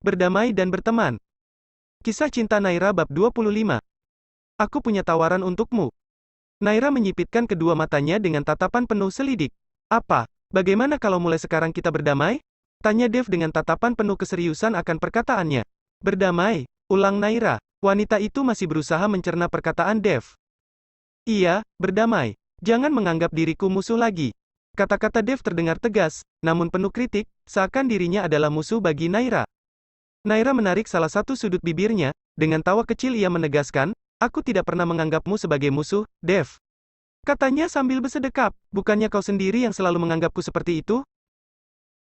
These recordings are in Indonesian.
Berdamai dan berteman. Kisah cinta Naira bab 25. Aku punya tawaran untukmu. Naira menyipitkan kedua matanya dengan tatapan penuh selidik. Apa? Bagaimana kalau mulai sekarang kita berdamai? Tanya Dev dengan tatapan penuh keseriusan akan perkataannya. Berdamai, ulang Naira. Wanita itu masih berusaha mencerna perkataan Dev. Iya, berdamai. Jangan menganggap diriku musuh lagi. Kata-kata Dev terdengar tegas, namun penuh kritik, seakan dirinya adalah musuh bagi Naira. Naira menarik salah satu sudut bibirnya, dengan tawa kecil ia menegaskan, aku tidak pernah menganggapmu sebagai musuh, Dev. Katanya sambil bersedekap, bukannya kau sendiri yang selalu menganggapku seperti itu?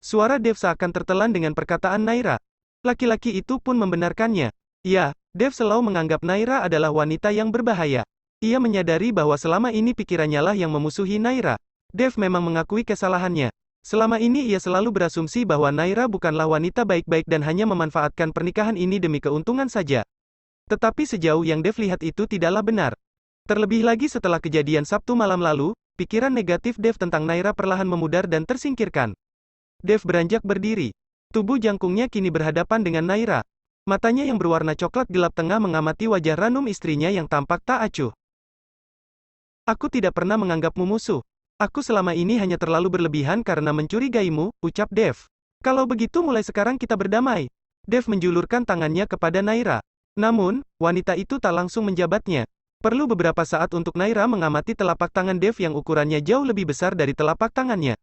Suara Dev seakan tertelan dengan perkataan Naira. Laki-laki itu pun membenarkannya. Ya, Dev selalu menganggap Naira adalah wanita yang berbahaya. Ia menyadari bahwa selama ini pikirannya lah yang memusuhi Naira. Dev memang mengakui kesalahannya. Selama ini ia selalu berasumsi bahwa Naira bukanlah wanita baik-baik dan hanya memanfaatkan pernikahan ini demi keuntungan saja. Tetapi sejauh yang Dev lihat itu tidaklah benar. Terlebih lagi setelah kejadian Sabtu malam lalu, pikiran negatif Dev tentang Naira perlahan memudar dan tersingkirkan. Dev beranjak berdiri. Tubuh jangkungnya kini berhadapan dengan Naira. Matanya yang berwarna coklat gelap tengah mengamati wajah ranum istrinya yang tampak tak acuh. Aku tidak pernah menganggapmu musuh. Aku selama ini hanya terlalu berlebihan karena mencurigaimu, ucap Dev. Kalau begitu mulai sekarang kita berdamai. Dev menjulurkan tangannya kepada Naira. Namun, wanita itu tak langsung menjabatnya. Perlu beberapa saat untuk Naira mengamati telapak tangan Dev yang ukurannya jauh lebih besar dari telapak tangannya.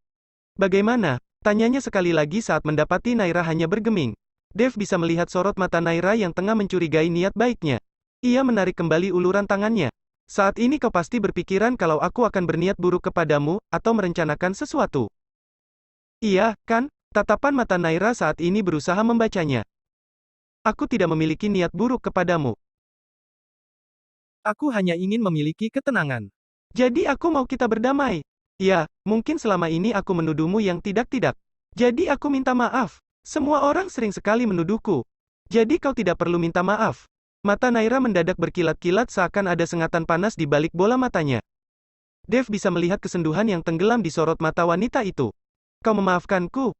Bagaimana? Tanyanya sekali lagi saat mendapati Naira hanya bergeming. Dev bisa melihat sorot mata Naira yang tengah mencurigai niat baiknya. Ia menarik kembali uluran tangannya. Saat ini kau pasti berpikiran kalau aku akan berniat buruk kepadamu, atau merencanakan sesuatu. Iya, kan? Tatapan mata Naira saat ini berusaha membacanya. Aku tidak memiliki niat buruk kepadamu. Aku hanya ingin memiliki ketenangan. Jadi aku mau kita berdamai. Ya, mungkin selama ini aku menuduhmu yang tidak-tidak. Jadi aku minta maaf. Semua orang sering sekali menuduhku. Jadi kau tidak perlu minta maaf. Mata Naira mendadak berkilat-kilat seakan ada sengatan panas di balik bola matanya. Dev bisa melihat kesenduhan yang tenggelam di sorot mata wanita itu. Kau memaafkanku?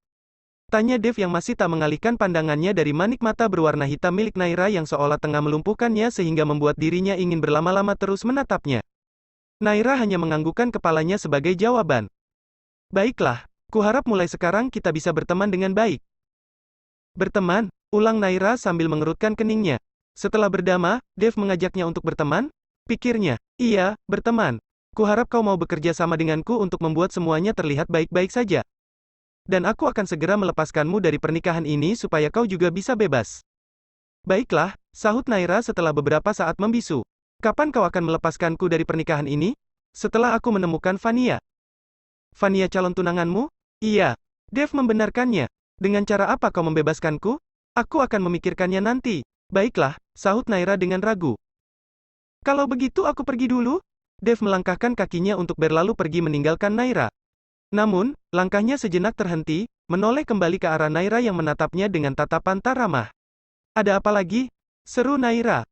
Tanya Dev yang masih tak mengalihkan pandangannya dari manik mata berwarna hitam milik Naira yang seolah tengah melumpuhkannya sehingga membuat dirinya ingin berlama-lama terus menatapnya. Naira hanya menganggukkan kepalanya sebagai jawaban. Baiklah, kuharap mulai sekarang kita bisa berteman dengan baik. Berteman, ulang Naira sambil mengerutkan keningnya. Setelah berdamai, Dev mengajaknya untuk berteman? Pikirnya, iya, berteman. Kuharap kau mau bekerja sama denganku untuk membuat semuanya terlihat baik-baik saja. Dan aku akan segera melepaskanmu dari pernikahan ini supaya kau juga bisa bebas. Baiklah, sahut Naira setelah beberapa saat membisu. Kapan kau akan melepaskanku dari pernikahan ini? Setelah aku menemukan Vania. Vania calon tunanganmu? Iya. Dev membenarkannya. Dengan cara apa kau membebaskanku? Aku akan memikirkannya nanti. Baiklah, sahut Naira dengan ragu. Kalau begitu aku pergi dulu? Dev melangkahkan kakinya untuk berlalu pergi meninggalkan Naira. Namun, langkahnya sejenak terhenti, menoleh kembali ke arah Naira yang menatapnya dengan tatapan tak ramah. Ada apa lagi? Seru Naira.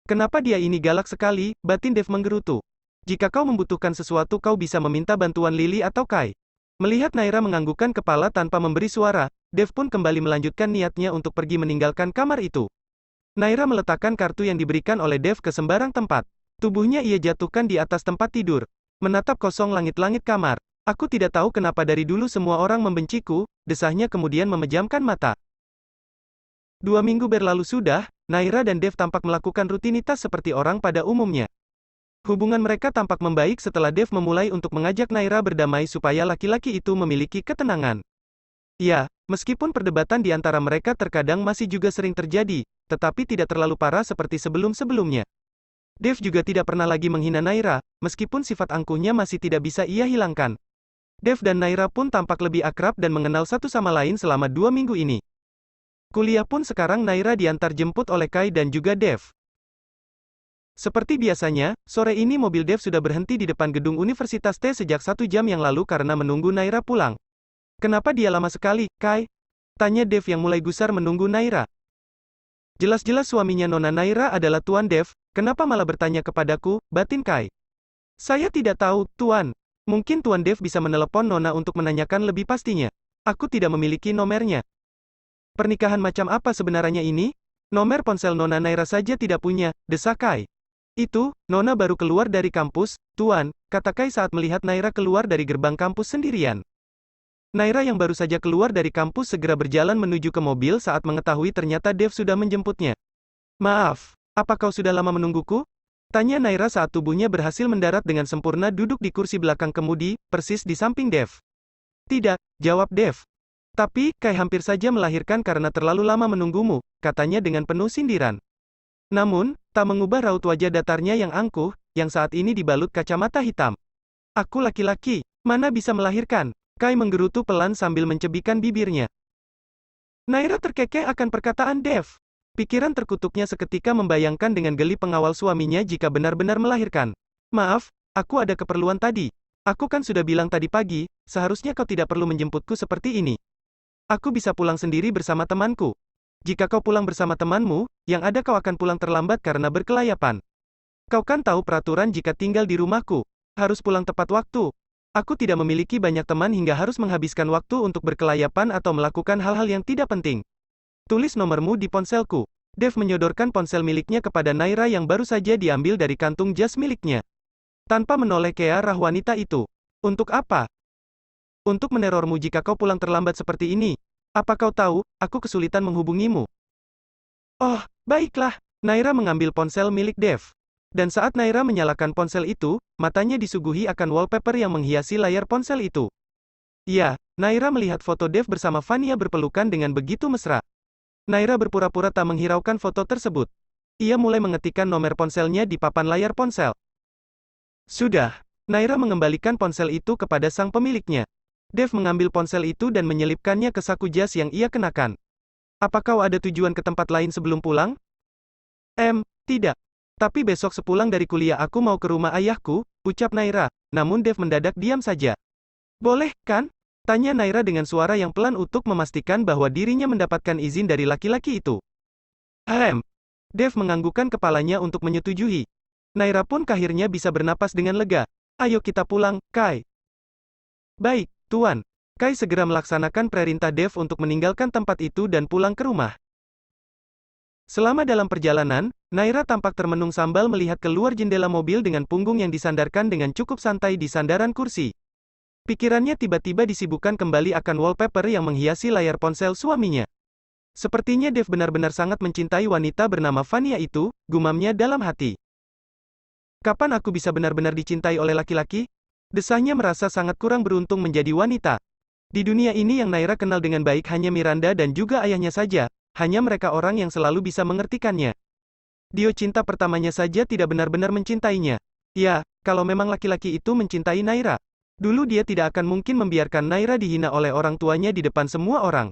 Kenapa dia ini galak sekali? Batin Dev menggerutu. Jika kau membutuhkan sesuatu kau bisa meminta bantuan Lily atau Kai. Melihat Naira menganggukkan kepala tanpa memberi suara, Dev pun kembali melanjutkan niatnya untuk pergi meninggalkan kamar itu. Naira meletakkan kartu yang diberikan oleh Dev ke sembarang tempat. Tubuhnya ia jatuhkan di atas tempat tidur. Menatap kosong langit-langit kamar. Aku tidak tahu kenapa dari dulu semua orang membenciku, desahnya kemudian memejamkan mata. 2 minggu berlalu sudah, Naira dan Dev tampak melakukan rutinitas seperti orang pada umumnya. Hubungan mereka tampak membaik setelah Dev memulai untuk mengajak Naira berdamai supaya laki-laki itu memiliki ketenangan. Ya, meskipun perdebatan di antara mereka terkadang masih juga sering terjadi, tetapi tidak terlalu parah seperti sebelum-sebelumnya. Dev juga tidak pernah lagi menghina Naira, meskipun sifat angkuhnya masih tidak bisa ia hilangkan. Dev dan Naira pun tampak lebih akrab dan mengenal satu sama lain selama 2 minggu ini. Kuliah pun sekarang Naira diantar jemput oleh Kai dan juga Dev. Seperti biasanya, sore ini mobil Dev sudah berhenti di depan gedung Universitas T sejak 1 jam yang lalu karena menunggu Naira pulang. Kenapa dia lama sekali, Kai? Tanya Dev yang mulai gusar menunggu Naira. Jelas-jelas suaminya Nona Naira adalah Tuan Dev, kenapa malah bertanya kepadaku, batin Kai. Saya tidak tahu, Tuan. Mungkin Tuan Dev bisa menelepon Nona untuk menanyakan lebih pastinya. Aku tidak memiliki nomornya. Pernikahan macam apa sebenarnya ini? Nomor ponsel Nona Naira saja tidak punya, desak Kai. Itu, Nona baru keluar dari kampus, Tuan, kata Kai saat melihat Naira keluar dari gerbang kampus sendirian. Naira yang baru saja keluar dari kampus segera berjalan menuju ke mobil saat mengetahui ternyata Dev sudah menjemputnya. Maaf, apa kau sudah lama menungguku? Tanya Naira saat tubuhnya berhasil mendarat dengan sempurna duduk di kursi belakang kemudi, persis di samping Dev. Tidak, jawab Dev. Tapi, Kai hampir saja melahirkan karena terlalu lama menunggumu, katanya dengan penuh sindiran. Namun, tak mengubah raut wajah datarnya yang angkuh, yang saat ini dibalut kacamata hitam. Aku laki-laki, mana bisa melahirkan? Kai menggerutu pelan sambil mencebikkan bibirnya. Naira terkekeh akan perkataan Dev. Pikiran terkutuknya seketika membayangkan dengan geli pengawal suaminya jika benar-benar melahirkan. Maaf, aku ada keperluan tadi. Aku kan sudah bilang tadi pagi, seharusnya kau tidak perlu menjemputku seperti ini. Aku bisa pulang sendiri bersama temanku. Jika kau pulang bersama temanmu, yang ada kau akan pulang terlambat karena berkelayapan. Kau kan tahu peraturan jika tinggal di rumahku. Harus pulang tepat waktu. Aku tidak memiliki banyak teman hingga harus menghabiskan waktu untuk berkelayapan atau melakukan hal-hal yang tidak penting. Tulis nomormu di ponselku. Dev menyodorkan ponsel miliknya kepada Naira yang baru saja diambil dari kantung jas miliknya. Tanpa menoleh ke arah wanita itu. Untuk apa? Untuk menerormu jika kau pulang terlambat seperti ini. Apa kau tahu, aku kesulitan menghubungimu. Oh, baiklah. Naira mengambil ponsel milik Dev. Dan saat Naira menyalakan ponsel itu, matanya disuguhi akan wallpaper yang menghiasi layar ponsel itu. Ya, Naira melihat foto Dev bersama Vania berpelukan dengan begitu mesra. Naira berpura-pura tak menghiraukan foto tersebut. Ia mulai mengetikkan nomor ponselnya di papan layar ponsel. Sudah, Naira mengembalikan ponsel itu kepada sang pemiliknya. Dev mengambil ponsel itu dan menyelipkannya ke saku jas yang ia kenakan. Apa kau ada tujuan ke tempat lain sebelum pulang? Tidak. Tapi besok sepulang dari kuliah aku mau ke rumah ayahku, ucap Naira. Namun Dev mendadak diam saja. Boleh, kan? Tanya Naira dengan suara yang pelan untuk memastikan bahwa dirinya mendapatkan izin dari laki-laki itu. Dev menganggukkan kepalanya untuk menyetujui. Naira pun akhirnya bisa bernapas dengan lega. Ayo kita pulang, Kai. Baik, Tuan. Kai segera melaksanakan perintah Dev untuk meninggalkan tempat itu dan pulang ke rumah. Selama dalam perjalanan, Naira tampak termenung sambil melihat keluar jendela mobil dengan punggung yang disandarkan dengan cukup santai di sandaran kursi. Pikirannya tiba-tiba disibukkan kembali akan wallpaper yang menghiasi layar ponsel suaminya. Sepertinya Dev benar-benar sangat mencintai wanita bernama Vania itu, gumamnya dalam hati. Kapan aku bisa benar-benar dicintai oleh laki-laki? Desahnya merasa sangat kurang beruntung menjadi wanita. Di dunia ini yang Naira kenal dengan baik hanya Miranda dan juga ayahnya saja, hanya mereka orang yang selalu bisa mengertikannya. Dio cinta pertamanya saja tidak benar-benar mencintainya. Ya, kalau memang laki-laki itu mencintai Naira. Dulu dia tidak akan mungkin membiarkan Naira dihina oleh orang tuanya di depan semua orang.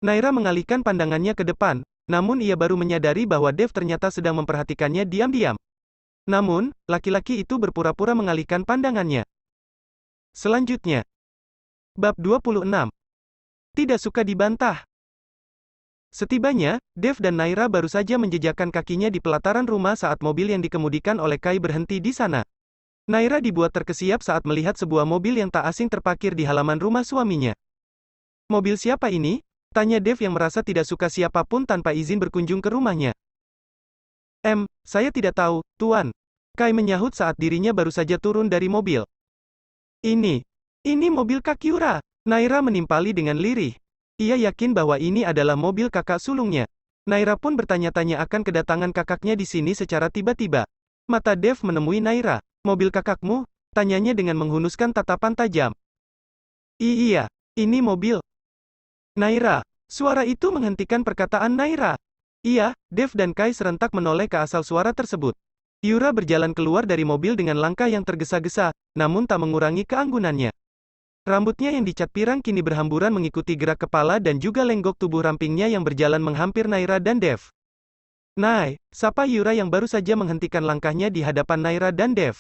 Naira mengalihkan pandangannya ke depan, namun ia baru menyadari bahwa Dev ternyata sedang memperhatikannya diam-diam. Namun, laki-laki itu berpura-pura mengalihkan pandangannya. Selanjutnya, bab 26. Tidak suka dibantah. Setibanya, Dev dan Naira baru saja menjejakkan kakinya di pelataran rumah saat mobil yang dikemudikan oleh Kai berhenti di sana. Naira dibuat terkesiap saat melihat sebuah mobil yang tak asing terparkir di halaman rumah suaminya. Mobil siapa ini? Tanya Dev yang merasa tidak suka siapapun tanpa izin berkunjung ke rumahnya. Saya tidak tahu, Tuan. Kai menyahut saat dirinya baru saja turun dari mobil. Ini mobil Kakiura. Naira menimpali dengan lirih. Ia yakin bahwa ini adalah mobil kakak sulungnya. Naira pun bertanya-tanya akan kedatangan kakaknya di sini secara tiba-tiba. Mata Dev menemui Naira. Mobil kakakmu? Tanyanya dengan menghunuskan tatapan tajam. Iya, ini mobil Naira. Suara itu menghentikan perkataan Naira. Iya, Dev dan Kai serentak menoleh ke asal suara tersebut. Yura berjalan keluar dari mobil dengan langkah yang tergesa-gesa, namun tak mengurangi keanggunannya. Rambutnya yang dicat pirang kini berhamburan mengikuti gerak kepala dan juga lenggok tubuh rampingnya yang berjalan menghampir Naira dan Dev. Nai, sapa Yura yang baru saja menghentikan langkahnya di hadapan Naira dan Dev.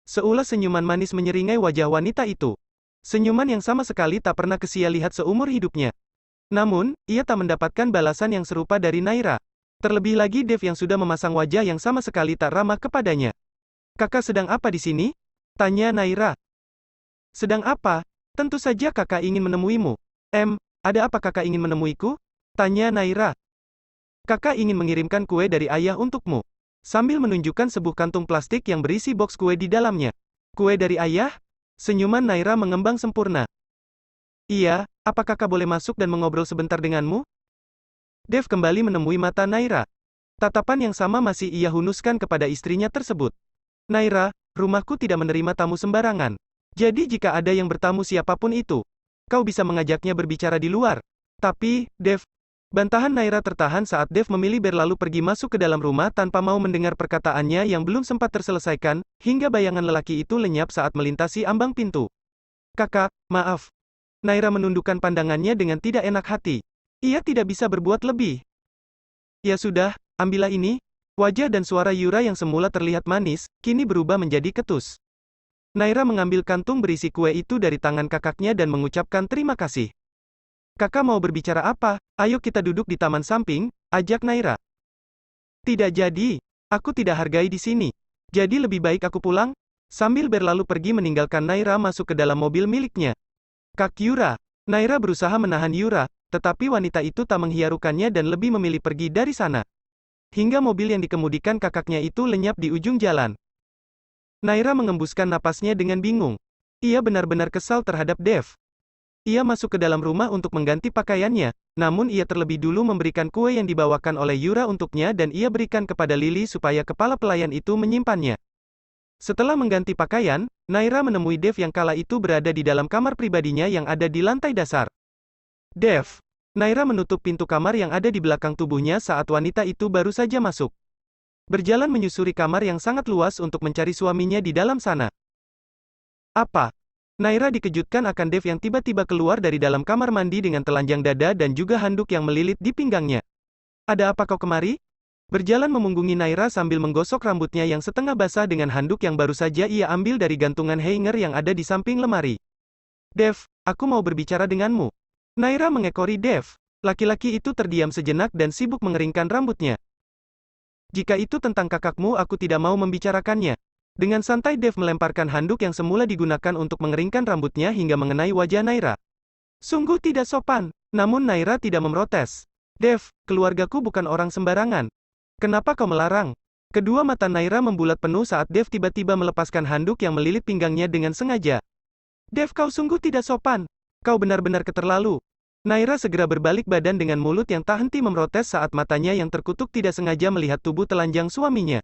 Seulas senyuman manis menyeringai wajah wanita itu. Senyuman yang sama sekali tak pernah Kesia lihat seumur hidupnya. Namun, ia tak mendapatkan balasan yang serupa dari Naira. Terlebih lagi Dev yang sudah memasang wajah yang sama sekali tak ramah kepadanya. Kakak sedang apa di sini? Tanya Naira. Sedang apa? Tentu saja kakak ingin menemuimu. Ada apa kakak ingin menemuiku? Tanya Naira. Kakak ingin mengirimkan kue dari ayah untukmu. Sambil menunjukkan sebuah kantung plastik yang berisi box kue di dalamnya. Kue dari ayah? Senyuman Naira mengembang sempurna. Iya, apa kakak boleh masuk dan mengobrol sebentar denganmu? Dev kembali menemui mata Naira. Tatapan yang sama masih ia hunuskan kepada istrinya tersebut. Naira, rumahku tidak menerima tamu sembarangan. Jadi jika ada yang bertamu siapapun itu, kau bisa mengajaknya berbicara di luar. Tapi, Dev, bantahan Naira tertahan saat Dev memilih berlalu pergi masuk ke dalam rumah tanpa mau mendengar perkataannya yang belum sempat terselesaikan, hingga bayangan lelaki itu lenyap saat melintasi ambang pintu. Kakak, maaf. Naira menundukkan pandangannya dengan tidak enak hati. Ia tidak bisa berbuat lebih. Ya sudah, ambillah ini. Wajah dan suara Yura yang semula terlihat manis, kini berubah menjadi ketus. Naira mengambil kantung berisi kue itu dari tangan kakaknya dan mengucapkan terima kasih. Kakak mau berbicara apa? Ayo kita duduk di taman samping, ajak Naira. Tidak jadi. Aku tidak hargai di sini. Jadi lebih baik aku pulang? Sambil berlalu pergi meninggalkan Naira masuk ke dalam mobil miliknya. Kak Yura. Naira berusaha menahan Yura, tetapi wanita itu tak menghiarukannya dan lebih memilih pergi dari sana. Hingga mobil yang dikemudikan kakaknya itu lenyap di ujung jalan. Naira mengembuskan napasnya dengan bingung. Ia benar-benar kesal terhadap Dev. Ia masuk ke dalam rumah untuk mengganti pakaiannya, namun ia terlebih dulu memberikan kue yang dibawakan oleh Yura untuknya dan ia berikan kepada Lily supaya kepala pelayan itu menyimpannya. Setelah mengganti pakaian, Naira menemui Dev yang kala itu berada di dalam kamar pribadinya yang ada di lantai dasar. Dev. Naira menutup pintu kamar yang ada di belakang tubuhnya saat wanita itu baru saja masuk. Berjalan menyusuri kamar yang sangat luas untuk mencari suaminya di dalam sana. Apa? Naira dikejutkan akan Dev yang tiba-tiba keluar dari dalam kamar mandi dengan telanjang dada dan juga handuk yang melilit di pinggangnya. Ada apa kau kemari? Berjalan memunggungi Naira sambil menggosok rambutnya yang setengah basah dengan handuk yang baru saja ia ambil dari gantungan hanger yang ada di samping lemari. Dev, aku mau berbicara denganmu. Naira mengekori Dev. Laki-laki itu terdiam sejenak dan sibuk mengeringkan rambutnya. Jika itu tentang kakakmu aku tidak mau membicarakannya. Dengan santai Dev melemparkan handuk yang semula digunakan untuk mengeringkan rambutnya hingga mengenai wajah Naira. Sungguh tidak sopan, namun Naira tidak memprotes. Dev, keluargaku bukan orang sembarangan. Kenapa kau melarang? Kedua mata Naira membulat penuh saat Dev tiba-tiba melepaskan handuk yang melilit pinggangnya dengan sengaja. Dev, kau sungguh tidak sopan. Kau benar-benar keterlalu. Naira segera berbalik badan dengan mulut yang tak henti memprotes saat matanya yang terkutuk tidak sengaja melihat tubuh telanjang suaminya.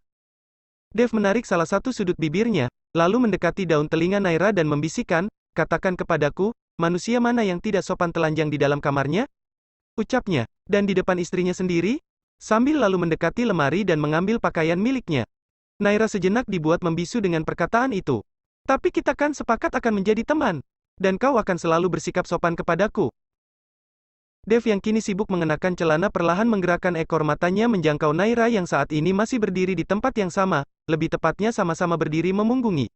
Dev menarik salah satu sudut bibirnya, lalu mendekati daun telinga Naira dan membisikkan, katakan kepadaku, manusia mana yang tidak sopan telanjang di dalam kamarnya? Ucapnya, dan di depan istrinya sendiri? Sambil lalu mendekati lemari dan mengambil pakaian miliknya. Naira sejenak dibuat membisu dengan perkataan itu. Tapi kita kan sepakat akan menjadi teman. Dan kau akan selalu bersikap sopan kepadaku. Dev yang kini sibuk mengenakan celana perlahan menggerakkan ekor matanya menjangkau Naira yang saat ini masih berdiri di tempat yang sama, lebih tepatnya sama-sama berdiri memunggungi.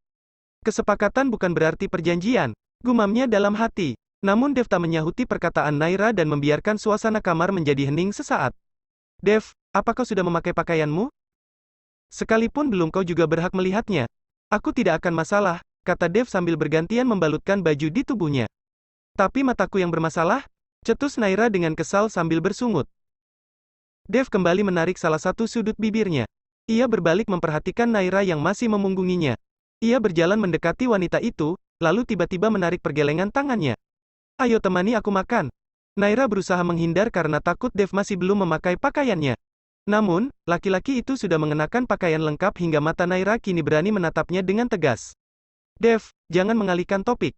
Kesepakatan bukan berarti perjanjian, gumamnya dalam hati. Namun Dev tak menyahuti perkataan Naira dan membiarkan suasana kamar menjadi hening sesaat. Dev, apa kau sudah memakai pakaianmu? Sekalipun belum kau juga berhak melihatnya. Aku tidak akan masalah, kata Dev sambil bergantian membalutkan baju di tubuhnya. Tapi mataku yang bermasalah? Cetus Naira dengan kesal sambil bersungut. Dev kembali menarik salah satu sudut bibirnya. Ia berbalik memperhatikan Naira yang masih memunggunginya. Ia berjalan mendekati wanita itu, lalu tiba-tiba menarik pergelengan tangannya. Ayo temani aku makan. Naira berusaha menghindar karena takut Dev masih belum memakai pakaiannya. Namun, laki-laki itu sudah mengenakan pakaian lengkap hingga mata Naira kini berani menatapnya dengan tegas. Dev, jangan mengalihkan topik.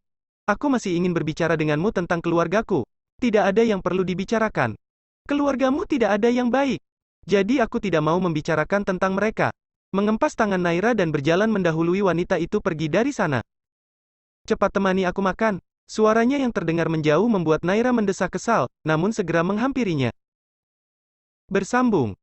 Aku masih ingin berbicara denganmu tentang keluargaku. Tidak ada yang perlu dibicarakan. Keluargamu tidak ada yang baik. Jadi aku tidak mau membicarakan tentang mereka. Mengempas tangan Naira dan berjalan mendahului wanita itu pergi dari sana. Cepat temani aku makan. Suaranya yang terdengar menjauh membuat Naira mendesak kesal, namun segera menghampirinya. Bersambung.